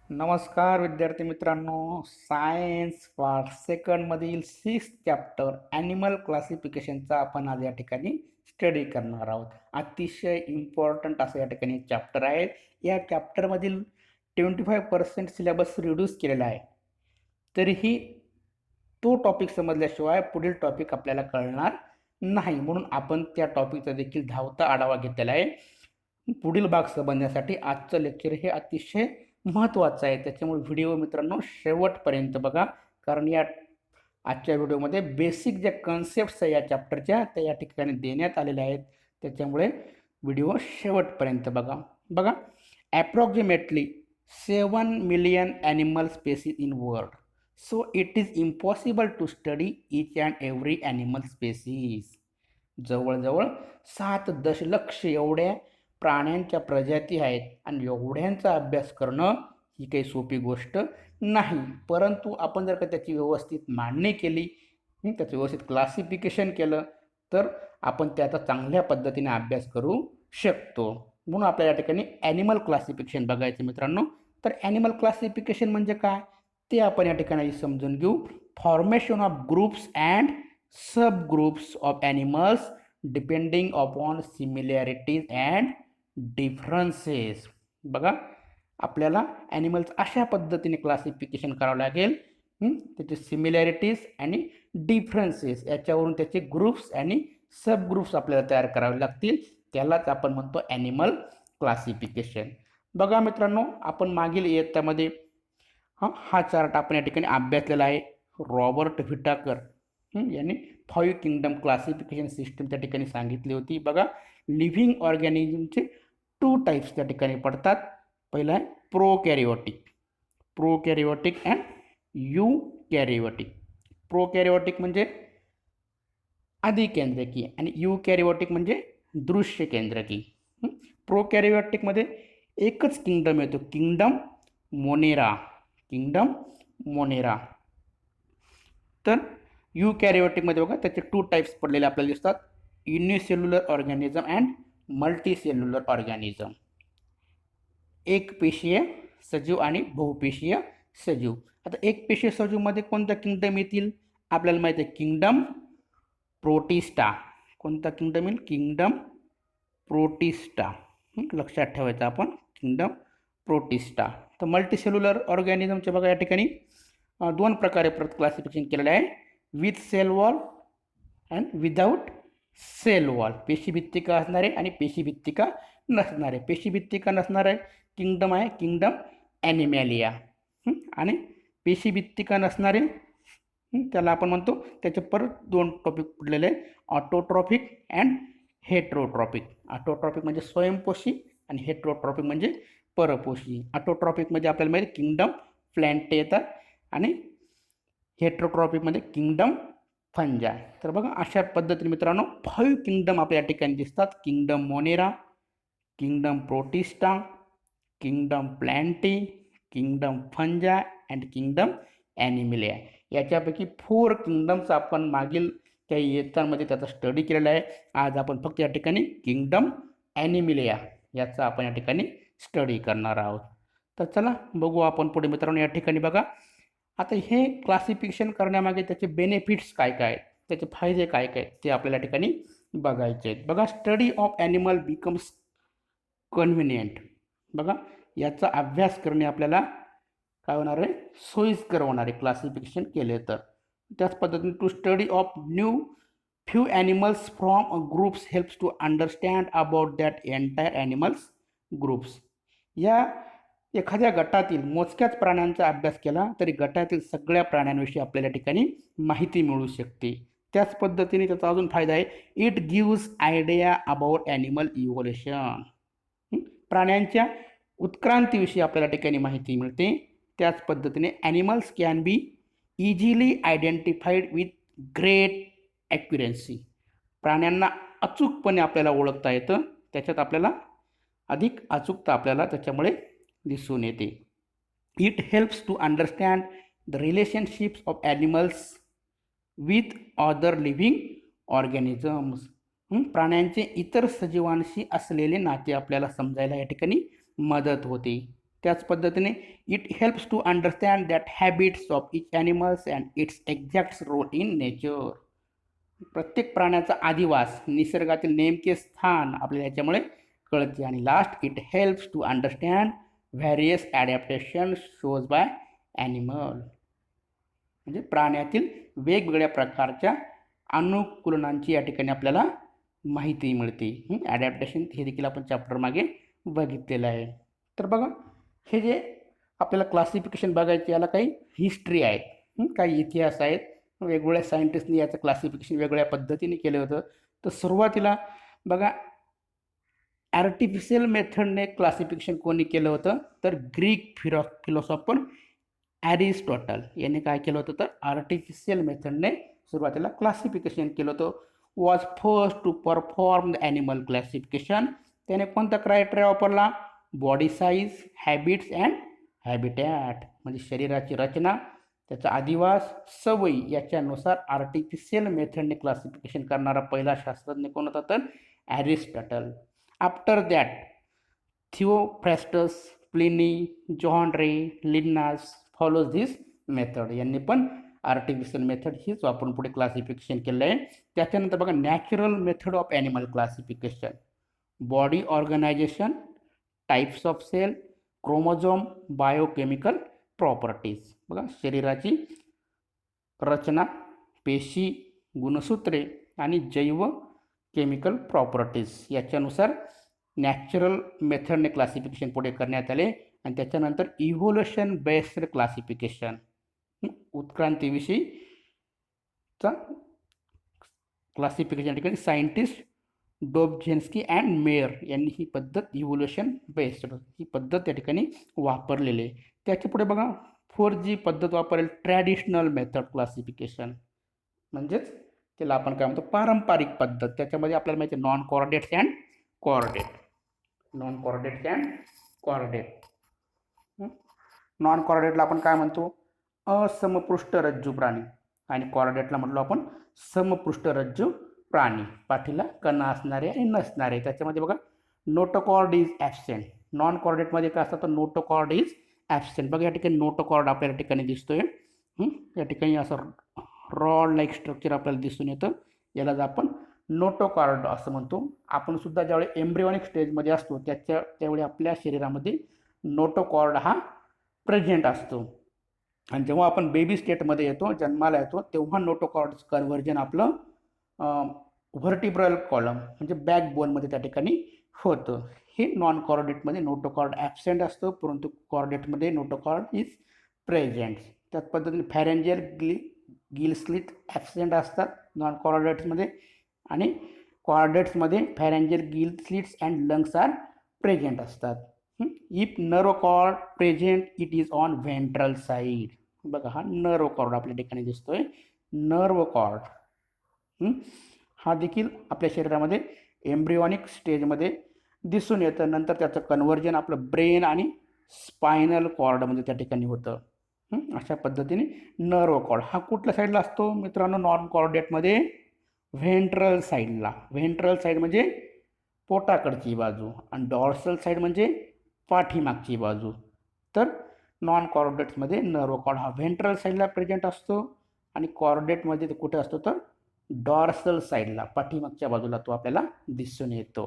नमस्कार विद्यार्थी मित्रांनो. सायन्स पार्ट सेकंडमधील 6th चॅप्टर ॲनिमल क्लासिफिकेशनचा आपण आज या ठिकाणी स्टडी करणार आहोत. अतिशय इम्पॉर्टंट असं या ठिकाणी चॅप्टर आहे. या चॅप्टरमधील 25% सिलेबस रिड्यूस केलेला आहे. तरीही तो टॉपिक समजल्याशिवाय पुढील टॉपिक आपल्याला कळणार नाही, म्हणून आपण त्या टॉपिकचा देखील धावता आढावा घेतलेला आहे. पुढील भाग समजण्यासाठी आजचं लेक्चर हे अतिशय महत्त्वाचं आहे. त्याच्यामुळे व्हिडिओ मित्रांनो शेवटपर्यंत बघा, कारण या आजच्या व्हिडिओमध्ये बेसिक ज्या कन्सेप्ट्स आहे या चॅप्टरच्या त्या या ठिकाणी देण्यात आलेल्या आहेत. त्याच्यामुळे व्हिडिओ शेवटपर्यंत बघा. Approximately 7 million animal species in world, so it is impossible to study each and every animal species. जवळजवळ 7 दशलक्ष एवढ्या प्राण्यांच्या प्रजाती आहेत आणि एवढ्यांचा अभ्यास करणं ही काही सोपी गोष्ट नाही. परंतु आपण जर का त्याची व्यवस्थित मांडणी केली, त्याचं व्यवस्थित क्लासिफिकेशन केलं, तर आपण त्याचा चांगल्या पद्धतीने अभ्यास करू शकतो. म्हणून आपल्या या ठिकाणी ॲनिमल क्लासिफिकेशन बघायचं मित्रांनो. तर ॲनिमल क्लासिफिकेशन म्हणजे काय ते आपण या ठिकाणी समजून घेऊ. Formation of groups and sub groups of animals depending upon similarities and differences. बघा, आपल्याला ॲनिमल्स अशा पद्धतीने क्लासिफिकेशन करावं लागेल, त्याचे सिमिलॅरिटीज आणि डिफरन्सेस याच्यावरून त्याचे ग्रुप्स आणि सब ग्रुप्स आपल्याला तयार करावे लागतील. त्यालाच आपण म्हणतो ॲनिमल क्लासिफिकेशन. बघा मित्रांनो, आपण मागील इयत्तामध्ये हा चार्ट आपण या ठिकाणी अभ्यासलेला आहे. रॉबर्ट व्हिटाकर यांनी 5 किंगडम क्लासिफिकेशन सिस्टम त्या ठिकाणी सांगितली होती. बघा, लिव्हिंग ऑर्गॅनिझमचे 2 टाईप्स त्या ठिकाणी पडतात. पहिला आहे प्रोकॅरिओटिक अँड यूकॅरिओटिक. प्रोकॅरिओटिक म्हणजे अधिकेंद्रकी आणि यूकॅरिओटिक म्हणजे दृश्य केंद्रकी. प्रोकॅरिओटिकमध्ये एकच किंगडम येतो, किंगडम मोनेरा. तर यूकॅरिओटिकमध्ये बघा त्याचे 2 टाईप्स पडलेले आपल्याला दिसतात, unicellular organism and multicellular organism. एकपेशीय सजीव आणि बहुपेशीय सजीव. आता एकपेशीय सजीवमध्ये कोणता किंगडम येतील आपल्याला माहिती आहे, किंगडम प्रोटिस्टा. कोणता किंगडम येईल? Kingdom protista. लक्षात ठेवायचं आपण, किंगडम प्रोटिस्टा. तर मल्टीसेल्युलर ऑर्गॅनिझमचे बघा या ठिकाणी 2 प्रकारे क्लासिफिकेशन केलेलं आहे, with cell wall and without cell wall. पेशीभित्तिका असणारे आणि पेशीभित्तिका नसणारे. पेशीभित्तिका नसणारे किंगडम आहे किंगडम ॲनिमॅलिया, आणि पेशीभित्तिका नसणारे त्याला आपण म्हणतो, त्याचे परत 2 टॉपिक पडलेले आहेत, ऑटोट्रॉपिक अँड हेट्रोट्रॉपिक. ऑटोट्रॉपिक म्हणजे स्वयंपोषी आणि हेट्रोट्रॉपिक म्हणजे परपोषी. ऑटोट्रॉपिकमध्ये आपल्याला माहिती किंगडम प्लॅन्ट येतात आणि हेट्रोट्रॉपिकमध्ये किंगडम फंजा. तर बघा, अशा पद्धतीने मित्रांनो 5 किंगडम आपल्या ठिकाणी दिसतात, kingdom monera, kingdom protista, kingdom plantae, kingdom fungi and kingdom animalia. याच्यापैकी 4 किंगडम्स आपण मागील काही इयत्तांमध्ये त्याचा स्टडी केलेला आहे. आज आपण फक्त या ठिकाणी किंगडम ॲनिमॅलिया याचा आपण या ठिकाणी स्टडी करणार आहोत. तर चला बघू आपण पुढे मित्रांनो. या ठिकाणी बघा, आता हे क्लासिफिकेशन करण्यामागे त्याचे बेनिफिट्स काय काय आहेत, त्याचे फायदे काय काय ते आपल्याला या ठिकाणी बघायचे आहेत. बघा, study of animal becomes convenient. बघा, याचा अभ्यास करणे आपल्याला काय होणार आहे, सोयीस्कर होणार आहे क्लासिफिकेशन केले तर. त्याच पद्धतीने to study of few animals from groups helps to understand about that entire animals groups. या एखाद्या गटातील मोजक्याच प्राण्यांचा अभ्यास केला तरी गटातील सगळ्या प्राण्यांविषयी आपल्याला ठिकाणी माहिती मिळू शकते. त्याच पद्धतीने त्याचा अजून फायदा आहे, it gives idea about animal evolution. प्राण्यांच्या उत्क्रांतीविषयी आपल्याला ठिकाणी माहिती मिळते. त्याच पद्धतीने animals can be easily identified with great accuracy. प्राण्यांना अचूकपणे आपल्याला ओळखता येतं, त्याच्यात आपल्याला अधिक अचूकता आपल्याला त्याच्यामुळे दिसून येते. It helps to understand the relationships of animals with other living organisms. प्राण्यांचे इतर सजीवांशी असलेले नाते आपल्याला समजायला या ठिकाणी मदत होते. त्याच पद्धतीने it helps to understand that habits of each animals and its exact role in nature. प्रत्येक प्राण्याचा आदिवास, निसर्गातील नेमके स्थान आपल्याला याच्यामुळे कळते. आणि last, it helps to understand various adaptation shows by animal. म्हणजे प्राण्यातील वेगवेगळ्या प्रकारच्या अनुकूलनांची या ठिकाणी आपल्याला माहिती मिळते. ॲडॅप्टेशन हे देखील आपण चॅप्टर मागे बघितलेलं आहे. तर बघा, हे जे आपल्याला क्लासिफिकेशन बघायचे, याला काही हिस्ट्री आहे, काही इतिहास आहेत. वेगवेगळ्या सायंटिस्टनी याचं क्लासिफिकेशन वेगवेगळ्या पद्धतीने केलं होतं. तर सुरुवातीला बघा, आर्टिफिशियल मेथडने क्लासिफिकेशन कोणी केलं होतं, तर ग्रीक फिलॉसॉफर ॲरिस्टॉटल यांनी काय केलं होतं, तर आर्टिफिशियल मेथडने सुरुवातीला क्लासिफिकेशन केलं होतं. Was first to perform the animal classification. त्याने कोणता क्रायटेरिया वापरला, body size, habits and habitat, म्हणजे शरीराची रचना, त्याचा आदिवास, सवयी याच्यानुसार आर्टिफिशियल मेथडने क्लासिफिकेशन करणारा पहिला शास्त्रज्ञ कोण होता, तर Aristotle. After that Theophrastus, Pliny, John Ray, Linnaeus follows this method. यांनी पण आर्टिफिशियल मेथड हीच वापरून पुढे क्लासिफिकेशन केलं आहे. त्याच्यानंतर बघा, natural method of animal classification, body organisation, types of cell, chromosome, biochemical properties. बघा, शरीराची रचना, पेशी, गुणसूत्रे आणि जैव केमिकल प्रॉपर्टीज याच्यानुसार नॅचरल मेथडने क्लासिफिकेशन पुढे करण्यात आले. आणि त्याच्यानंतर इव्होल्युशन बेस्ड क्लासिफिकेशन, उत्क्रांतीविषयीचा क्लासिफिकेशन ठिकाणी सायंटिस्ट डोबझिन्स्की अँड मेयर यांनी ही पद्धत, इव्होल्युशन बेस्ड ही पद्धत त्या ठिकाणी वापरलेली आहे. त्याच्या पुढे बघा, 4G पद्धत वापरेल, ट्रॅडिशनल मेथड क्लासिफिकेशन, म्हणजेच त्याला आपण काय म्हणतो, पारंपरिक पद्धत. त्याच्यामध्ये आपल्याला माहिती आहे non chordates and chordate, non chordates and chordate. Non कॉर्डेटला आपण काय म्हणतो, असमपृष्ठरज्जू प्राणी, आणि कॉर्डेटला म्हटलो आपण समपृष्ठरज्जू प्राणी, पाठीला कणा असणारे आणि नसणारे. त्याच्यामध्ये बघा, नोटोकॉर्ड इज ॲबसेंट. नॉन कॉर्डेटमध्ये काय असतं, तर नोटोकॉर्ड इज ॲबसेंट. बघा, या ठिकाणी नोटोकॉर्ड आपल्याला ठिकाणी दिसतोय. या ठिकाणी असं रॉड लाईक स्ट्रक्चर आपल्याला दिसून येतं, यालाच आपण नोटोकॉर्ड असं म्हणतो. आपण सुद्धा ज्यावेळी एम्ब्रियॉनिक स्टेजमध्ये असतो त्यावेळी आपल्या शरीरामध्ये नोटोकॉर्ड हा प्रेझेंट असतो. आणि जेव्हा आपण बेबी स्टेटमध्ये येतो, जन्माला येतो, तेव्हा नोटोकॉर्ड कन्व्हर्जन आपलं व्हर्टिब्रल कॉलम म्हणजे बॅकबोनमध्ये त्या ठिकाणी होतं. हे नॉन कॉर्डेटमध्ये नोटोकॉर्ड ॲबसेंट असतं, परंतु कॉर्डेटमध्ये नोटोकॉर्ड इज प्रेझेंट. त्याच पद्धतीने फॅरेंजियल गिल स्लिट ॲबसेंट असतात नॉन कॉर्डेट्समध्ये, आणि कॉर्डेट्समध्ये pharyngeal gill slits and lungs are present असतात. If nerve cord present, it is on ventral side. बघा, हा नर्व कॉर्ड आपल्या ठिकाणी दिसतोय, नर्व कॉर्ड. हा देखील आपल्या शरीरामध्ये एम्ब्रियॉनिक स्टेजमध्ये दिसून येतं. नंतर त्याचं कन्व्हर्जन आपलं ब्रेन आणि स्पायनल कॉर्डमध्ये त्या ठिकाणी होतं. अशा पद्धतीने नर्व कॉर्ड हा कुठल्या साईडला असतो मित्रांनो, नॉन कॉर्डेटमध्ये व्हेंट्रल साईडला. व्हेंट्रल साईड म्हणजे पोटाकडची बाजू, आणि डॉर्सल साईड म्हणजे पाठीमागची बाजू. तर नॉन कॉर्डेट्समध्ये नर्व कॉर्ड हा व्हेंट्रल साईडला प्रेझेंट असतो, आणि कॉर्डेटमध्ये ते कुठे असतो, तर डॉर्सल साईडला, पाठीमागच्या बाजूला तो आपल्याला दिसून येतो.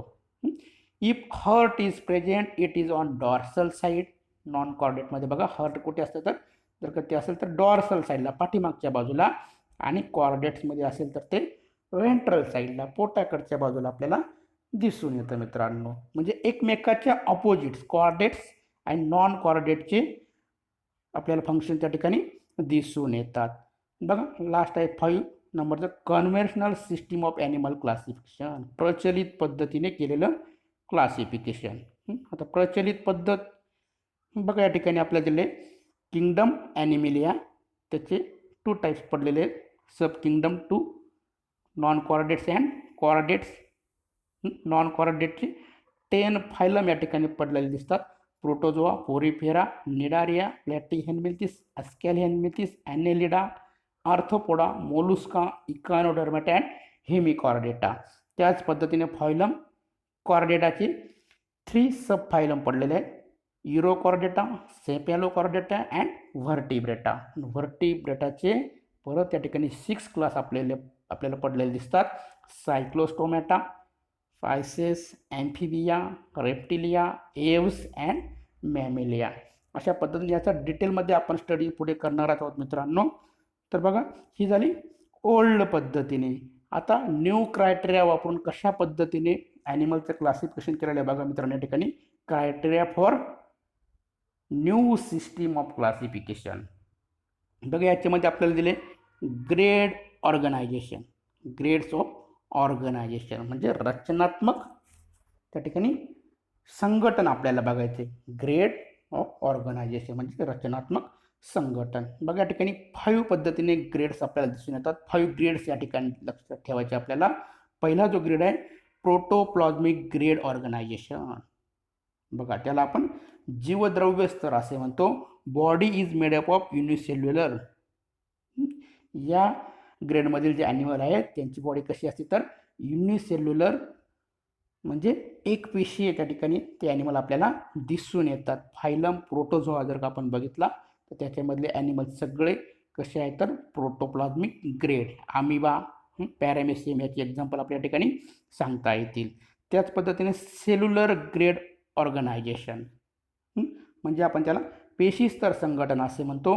If heart is present, it is on dorsal side. Non कॉर्डेटमध्ये बघा, हर्ट कुठे असतं, तर जर का ते असेल तर डॉर्सल साईडला, पाठीमागच्या बाजूला, आणि कॉर्डेट्समध्ये असेल तर ते व्हेंट्रल साईडला, पोटाकडच्या बाजूला आपल्याला दिसून येतं मित्रांनो. म्हणजे एकमेकाच्या ऑपोजिट्स कॉर्डेट्स आणि नॉन कॉर्डेटचे आपल्याला फंक्शन त्या ठिकाणी दिसून येतात. बघा, लास्ट आहे 5 नंबरचं, conventional system of animal classification, प्रचलित पद्धतीने केलेलं क्लासिफिकेशन. आता प्रचलित पद्धत बघा, या ठिकाणी आपल्याला दिले किंगडम ॲनिमिलिया, त्याचे 2 टाईप्स पडलेले आहेत, sub kingdom 2, non chordates and chordates. Non कॉर्डेटचे 10 फायलम या ठिकाणी पडलेले दिसतात, protozoa, porifera, cnidaria, platyhelminthes, aschelminthes, annelida, arthropoda, mollusca, echinodermata and hemichordata. त्याच पद्धतीने फायलम कॉर्डेटाचे 3 सब फायलम पडलेले आहेत, युरोकॉर्डेटा, सेपॅलोकॉर्डेटा अँड व्हर्टिब्रेटा. व्हर्टिब्रेटाचे परत त्या ठिकाणी 6 क्लास आपल्याला पडलेले दिसतात. सायक्लोस्टोमॅटा, फायसेस, ॲम्फिबिया, रेप्टिलिया, एव्स अँड मॅमेलिया. अशा पद्धतीने याचा डिटेलमध्ये आपण स्टडी पुढे करणार आहोत मित्रांनो. तर बघा, ही झाली ओल्ड पद्धतीने. आता न्यू क्रायटेरिया वापरून कशा पद्धतीने ॲनिमलचं क्लासिफिकेशन केलेलं आहे बघा मित्रांनो. या ठिकाणी criteria for new system of classification. बघा, याच्यामध्ये आपल्याला दिले grade organisation. Grades of organisation म्हणजे रचनात्मक त्या ठिकाणी संघटन आपल्याला बघायचे. ग्रेड ऑफ ऑर्गनायझेशन म्हणजे रचनात्मक संघटन. बघा, या ठिकाणी 5 पद्धतीने ग्रेड्स आपल्याला दिसून येतात. 5 ग्रेड्स या ठिकाणी लक्षात ठेवायचे आपल्याला. पहिला जो ग्रेड आहे प्रोटोप्लाझ्मिक ग्रेड ऑर्गनायझेशन. बघा, त्याला आपण जीवद्रव्य स्तर असे म्हणतो. Body is made up of unicellular. या ग्रेडमधील जे ॲनिमल आहेत त्यांची बॉडी कशी असते तर युनिसेल्युलर म्हणजे एक पेशीय त्या ठिकाणी ते ॲनिमल आपल्याला दिसून येतात. फायलम प्रोटोझोआ जर का आपण बघितला तर त्याच्यामधले ॲनिमल सगळे कसे आहेत तर प्रोटोप्लाझमिक ग्रेड. अमिबा, पॅरामेसियम याची एक्झाम्पल आपल्या ठिकाणी सांगता येतील. त्याच पद्धतीने सेल्युलर ग्रेड ऑर्गनायझेशन म्हणजे आपण त्याला पेशी स्तर संघटन असे म्हणतो.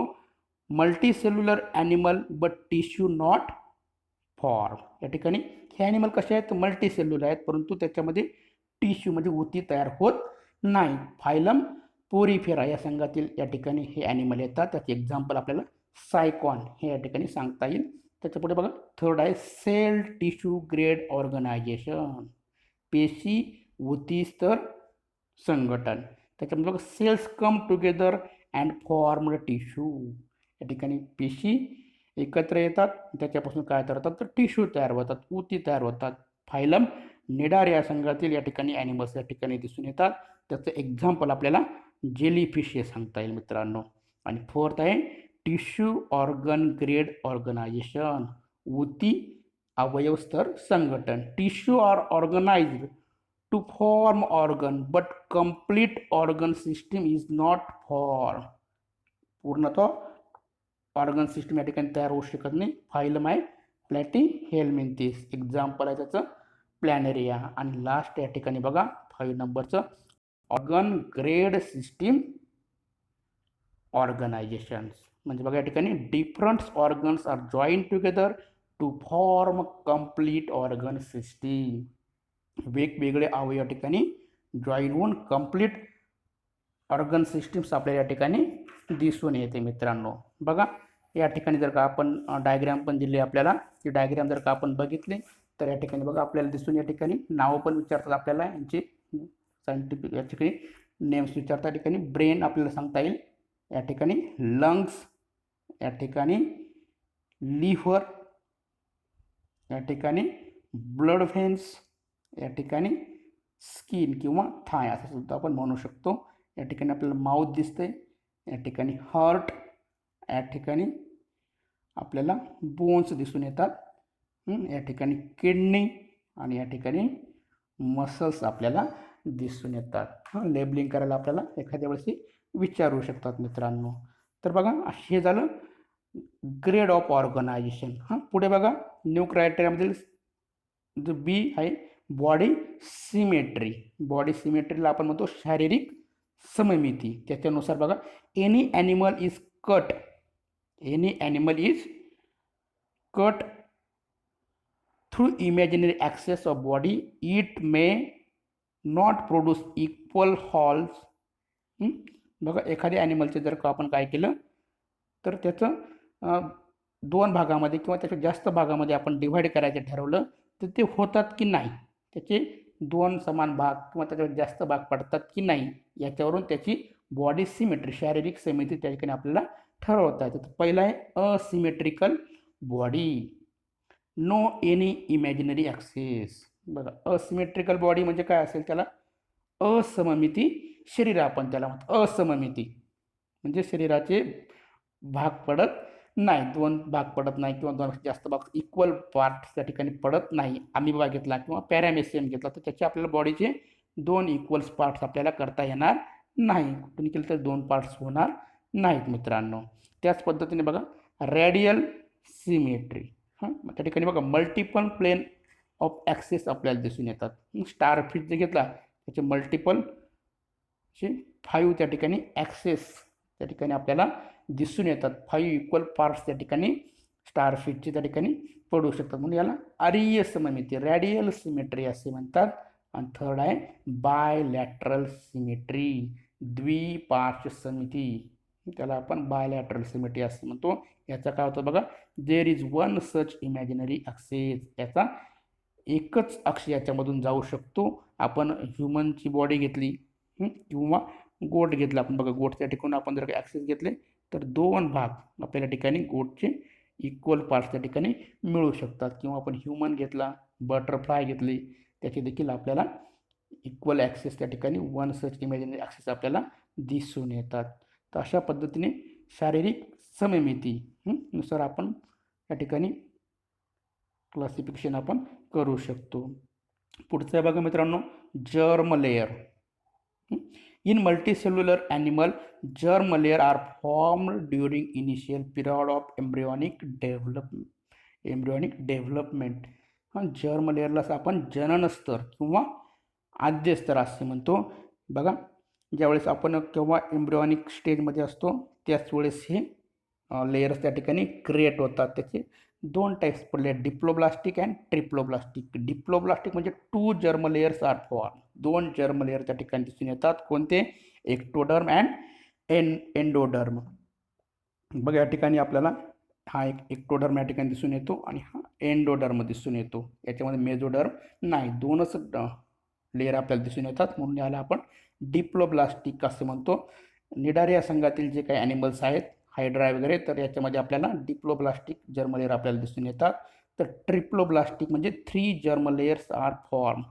Multicellular animal but tissue not form. या ठिकाणी हे ॲनिमल कसे आहेत मल्टीसेल्युलर आहेत परंतु त्याच्यामध्ये टिश्यू म्हणजे ऊती तयार होत नाही. फायलम पोरिफेरा या संघातील या ठिकाणी हे ॲनिमल येतात. त्याचे एक्झाम्पल आपल्याला सायकॉन हे या ठिकाणी सांगता येईल. त्याच्यापुढे बघा, थर्ड आहे सेल टिश्यू ग्रेड ऑर्गनायझेशन. पेशी ऊती स्तर संघटन. त्याच्यामध्ये बघा, cells come together and form tissue. या ठिकाणी पेशी एकत्र येतात, त्याच्यापासून काय तयार होतात तर टिश्यू तयार होतात, ऊती तयार होतात. फायलम निडार या संघातील या ठिकाणी ॲनिमल्स या ठिकाणी दिसून येतात. त्याचं एक्झाम्पल आपल्याला जेलीफिश हे सांगता येईल मित्रांनो. आणि फोर्थ आहे टिश्यू ऑर्गन ग्रेड ऑर्गनायझेशन. ऊती अवयव स्तर संघटन. Tissue are organised to form organ but complete organ system is not form. पूर्णतः ऑर्गन सिस्टम या ठिकाणी तयार होऊ शकत नाही. फायलम आहे प्लॅटीहेल्मिंथिस. एक्झाम्पल आहे त्याचं प्लॅनेरिया. आणि लास्ट या ठिकाणी बघा 5 नंबरचं ऑर्गन ग्रेड सिस्टीम ऑर्गनायझेशन्स. म्हणजे बघा, या ठिकाणी different organs are join together to form complete organ system. वेगवेगळे अवयव या ठिकाणी जॉईन होऊन कंप्लीट ऑर्गन सिस्टीम्स आपल्याला या ठिकाणी दिसून येते मित्रांनो. बघा, या ठिकाणी जर का आपण डायग्राम पण दिले आपल्याला, ती डायग्राम जर का आपण बघितली तर या ठिकाणी बघा आपल्याला दिसून या ठिकाणी नावं पण विचारतात आपल्याला यांची. सायंटिफिक या ठिकाणी नेम्स विचारतात. या ठिकाणी ब्रेन आपल्याला सांगता येईल, या ठिकाणी लंग्स, या ठिकाणी लिव्हर, या ठिकाणी ब्लड व्हेन्स, या ठिकाणी स्किन किंवा थाय असं सुद्धा आपण म्हणू शकतो. या ठिकाणी आपल्याला माउथ दिसते, या ठिकाणी हार्ट, या ठिकाणी आपल्याला बोन्स दिसून येतात, या ठिकाणी किडनी आणि या ठिकाणी मसल्स आपल्याला दिसून येतात. लेबलिंग करायला आपल्याला एखाद्या वेळेस विचारू शकतात मित्रांनो. तर बघा, हे झालं ग्रेड ऑफ ऑर्गनायझेशन. पुढे बघा, न्यू क्रायटेरियामधील जो बी आहे बॉडी सिमेट्री. बॉडी सिमेट्रीला आपण म्हणतो शारीरिक सममिती. त्याच्यानुसार बघा, any animal is cut through imaginary access of body, it may not produce equal holes. बघा, एखाद्या ॲनिमलचे जर का आपण काय केलं तर त्याचं 2 भागामध्ये किंवा त्याच्या जास्त भागामध्ये आपण डिव्हाइड करायचं ठरवलं तर ते होतात की नाही, त्याचे 2 समान भाग किंवा त्याच्यावर जास्त भाग पडतात की नाही याच्यावरून त्याची बॉडी सिमेट्री शारीरिक समिती त्या ठिकाणी आपल्याला ठरवता येतं. पहिलं आहे asymmetrical body. No any imaginary axes. बघा, असिमेट्रिकल बॉडी म्हणजे काय असेल, त्याला असममिती शरीर आपण त्याला म्हणतो. असममिती म्हणजे शरीराचे भाग पडत नाही, 2 भाग पडत नाही किंवा 2 जास्त भाग इक्वल पार्ट त्या ठिकाणी पडत नाही. अमिबा घेतला किंवा पॅरामेसियम घेतला तर त्याचे आपल्याला बॉडीचे 2 इक्वल्स पार्ट्स आपल्याला करता येणार नाही, कुठून केलं तर 2 पार्ट्स होणार नाहीत मित्रांनो. त्याच पद्धतीने बघा रेडियल सिमेट्री. मग त्या ठिकाणी बघा मल्टिपल प्लेन ऑफ ॲक्सेस आपल्याला दिसून येतात. स्टार फिश जर घेतला त्याचे मल्टिपल 5 त्या ठिकाणी ॲक्सेस त्या ठिकाणी आपल्याला दिसून येतात. 5 इक्वल पार्ट्स त्या ठिकाणी स्टारफिशचे त्या ठिकाणी पडू शकतात. म्हणून याला अरीय सममिती रॅडियल सिमेट्री असे म्हणतात. आणि थर्ड आहे बायलॅटरल सिमेट्री, द्विपार्श्व समिती, त्याला आपण बायलॅटरल सिमेट्री असे म्हणतो. याचा काय होतं बघा, there is one such imaginary access, याचा एकच अक्ष याच्यामधून जाऊ शकतो. आपण ह्युमनची बॉडी घेतली किंवा गोट घेतला, आपण बघा गोटच्या ठिकाणी आपण जर ॲक्सेस घेतले तर 2 भाग आपल्याला ठिकाणी गोटचे इक्वल पार्ट्स त्या ठिकाणी मिळू शकतात. किंवा आपण ह्युमन घेतला, बटरफ्लाय घेतली, त्याचे देखील आपल्याला इक्वल ॲक्सेस त्या ठिकाणी वन सच इमॅजिनरी ॲक्सेस आपल्याला दिसून येतात. तर अशा पद्धतीने शारीरिक सममिती नुसार आपण या ठिकाणी क्लासिफिकेशन आपण करू शकतो. पुढचं आहे बघा मित्रांनो germ layer. In multicellular animal, germ layer are formed during initial period of embryonic development. Germ लेअरला आपण जनन स्तर किंवा आद्य स्तर असे म्हणतो. बघा ज्यावेळेस आपण केव्हा एम्ब्रियॉनिक स्टेजमध्ये असतो त्याच वेळेस हे लेयर्स त्या ठिकाणी क्रिएट होतात. त्याचे 2 टाईप्स पडले, डिप्लोब्लास्टिक अँड ट्रिप्लोब्लास्टिक. डिप्लोब्लास्टिक म्हणजे 2 germ layers are form, 2 germ layer त्या ठिकाणी दिसून येतात. कोणते? Ectoderm and endoderm. बघा या ठिकाणी आपल्याला हा एक एक्टोडर्म या ठिकाणी दिसून येतो आणि हा एंडोडर्म दिसून येतो. याच्यामध्ये मेझोडर्म नाही, 2च लेयर आपल्याला दिसून येतात. म्हणून याला आपण डिप्लोब्लास्टिक असं म्हणतो. निडारिया संघातील जे काही ॲनिमल्स आहेत, हायड्रा वगैरे, तर याच्यामध्ये आपल्याला डिप्लोब्लास्टिक जर्म लेयर आपल्याला दिसून येतात. तर ट्रिप्लोब्लास्टिक म्हणजे 3 germ layers are form,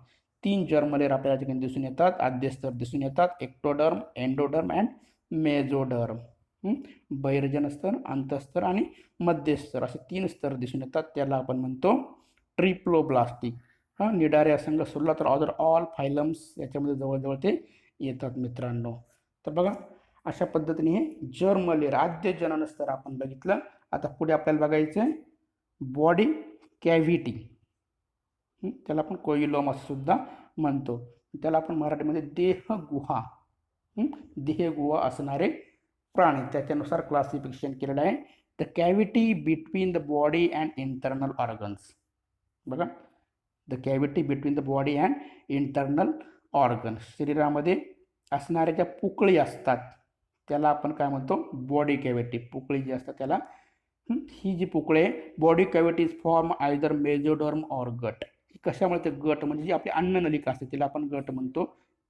3 germ layer आपल्याला ठिकाणी दिसून येतात, आद्य स्तर दिसून येतात, एक्टोडर्म, एंडोडर्म अँड मेझोडर्म. बहिर्जन स्तर, अंतस्तर आणि मध्यस्तर असे 3 स्तर दिसून येतात. त्याला आपण म्हणतो ट्रिप्लोब्लास्टिक. निडारिया संघ सोडला तर अदर ऑल फायलम्स याच्यामध्ये जवळजवळ ते येतात मित्रांनो. तर बघा अशा पद्धतीने हे जर्म लेयर आद्य जनन स्तर आपण बघितलं. आता पुढे आपल्याला बघायचं आहे बॉडी कॅव्हिटी. त्याला आपण कोइलोम असं सुद्धा म्हणतो. त्याला आपण मराठीमध्ये देहगुहा, देहगुहा असणारे प्राणी त्याच्यानुसार क्लासिफिकेशन केलेलं आहे. The cavity between the body and internal organs. बघा the cavity between the body and internal organs, शरीरामध्ये असणाऱ्या ज्या पोकळी असतात त्याला आपण काय म्हणतो? Body cavity. पोकळी जी असतात त्याला ही जी पोकळी आहे, body cavity is form either mesoderm or gut. कशामुळे? ते गट म्हणजे जी आपली अन्ननलिका असते तिला आपण गट म्हणतो,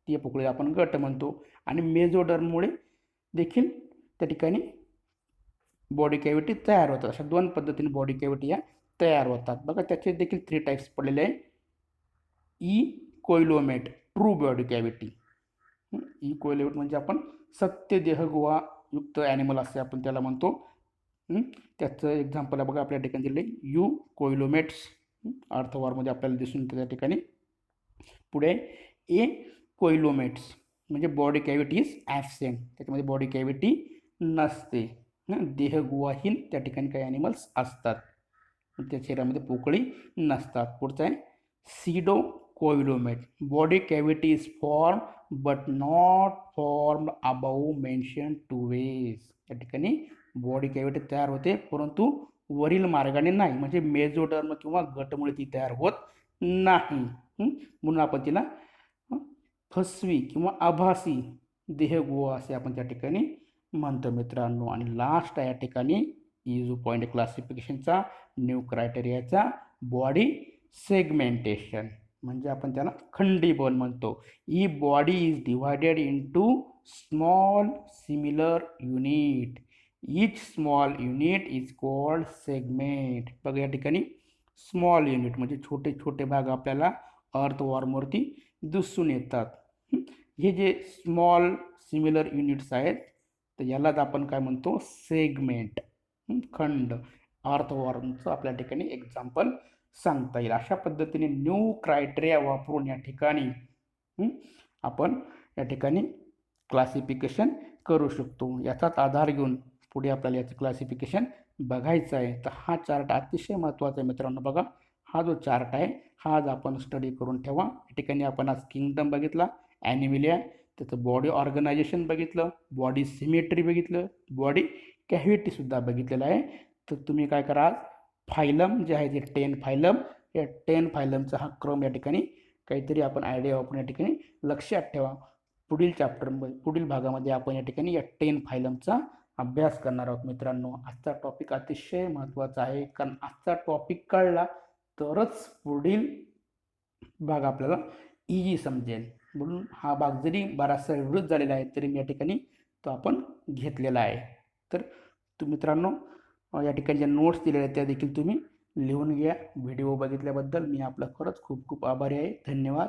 ती पोकळी आपण गट म्हणतो. आणि मेझोडर्ममुळे देखील त्या ठिकाणी बॉडी कॅव्हिटी तयार होतात. अशा 2 पद्धतीने बॉडी कॅव्हिटी या तयार होतात. बघा त्याचे देखील 3 टाईप्स पडलेले आहे. Eucoelomate true body cavity. Eucoelomate म्हणजे आपण सत्य देहगुहा युक्त ॲनिमल असे आपण त्याला म्हणतो. त्याचं एक्झाम्पल बघा आपल्या ठिकाणी दिले यू कोइलोमेट्स, अर्थवॉरमध्ये आपल्याला दिसून येतं त्या ठिकाणी. पुढे ए कोइलोमेट्स म्हणजे बॉडी कॅव्हिटी इज ॲबसेंट, त्याच्यामध्ये बॉडी कॅव्हिटी नसते, देहगुहाहीन त्या ठिकाणी काही ॲनिमल्स असतात, त्या शरीरामध्ये पोकळी नसतात. पुढचं आहे pseudo coelomate, body cavity is form but not form above mention 2 ways. त्या ठिकाणी बॉडी कॅव्हिटी तयार होते परंतु वरील मार्गाने नाही, म्हणजे मेझोडर्म किंवा गटमुळे ती तयार होत नाही. म्हणून आपण तिला फसवी किंवा आभासी देहगुहा असे आपण त्या ठिकाणी म्हणतो मित्रांनो. आणि लास्ट या ठिकाणी इजू पॉईंट क्लासिफिकेशनचा न्यू क्रायटेरियाचा बॉडी सेगमेंटेशन, म्हणजे आपण त्याला खंडीबन म्हणतो. ही body is divided into small similar unit. Each small unit is called segment. बघा या ठिकाणी स्मॉल युनिट म्हणजे छोटे छोटे भाग आपल्याला अर्थवॉर्मवरती दिसून येतात. हे जे स्मॉल सिमिलर युनिट्स आहेत तर यालाच आपण काय म्हणतो? सेगमेंट, खंड. अर्थवॉर्मचं आपल्या ठिकाणी एक्झाम्पल सांगता येईल. अशा पद्धतीने न्यू क्रायटेरिया वापरून या ठिकाणी आपण या ठिकाणी क्लासिफिकेशन करू शकतो. याचाच आधार घेऊन पुढे आपल्याला याचं क्लासिफिकेशन बघायचं आहे. तर हा चार्ट अतिशय महत्त्वाचा आहे मित्रांनो. बघा, हा जो चार्ट आहे हा आज आपण स्टडी करून ठेवा. या ठिकाणी आपण आज किंगडम बघितला, ॲनिमिलिया, त्याचं बॉडी ऑर्गनायझेशन बघितलं, बॉडी सिमेट्री बघितलं, बॉडी कॅव्हिटीसुद्धा बघितलेलं आहे. तर तुम्ही काय करा, फायलम जे आहे ते 10 फायलम, या 10 फायलमचा हा क्रम या ठिकाणी काहीतरी आपण आयडिया वापरून या ठिकाणी लक्षात ठेवा. पुढील चॅप्टरमध्ये, पुढील भागामध्ये आपण या ठिकाणी या 10 फायलमचा अभ्यास करणार आहोत मित्रांनो. आजचा टॉपिक अतिशय महत्त्वाचा आहे, कारण आजचा टॉपिक कळला तरच पुढील भाग आपल्याला इझी समजेल. म्हणून हा भाग जरी बराचसा विवृत झालेला आहे तरी मी या ठिकाणी तो आपण घेतलेला आहे. तर मित्रांनो, या ठिकाणी ज्या नोट्स दिलेल्या आहेत त्या देखील तुम्ही लिहून घ्या. व्हिडिओ बघितल्याबद्दल मी आपला खरंच खूप खूप आभारी आहे. धन्यवाद.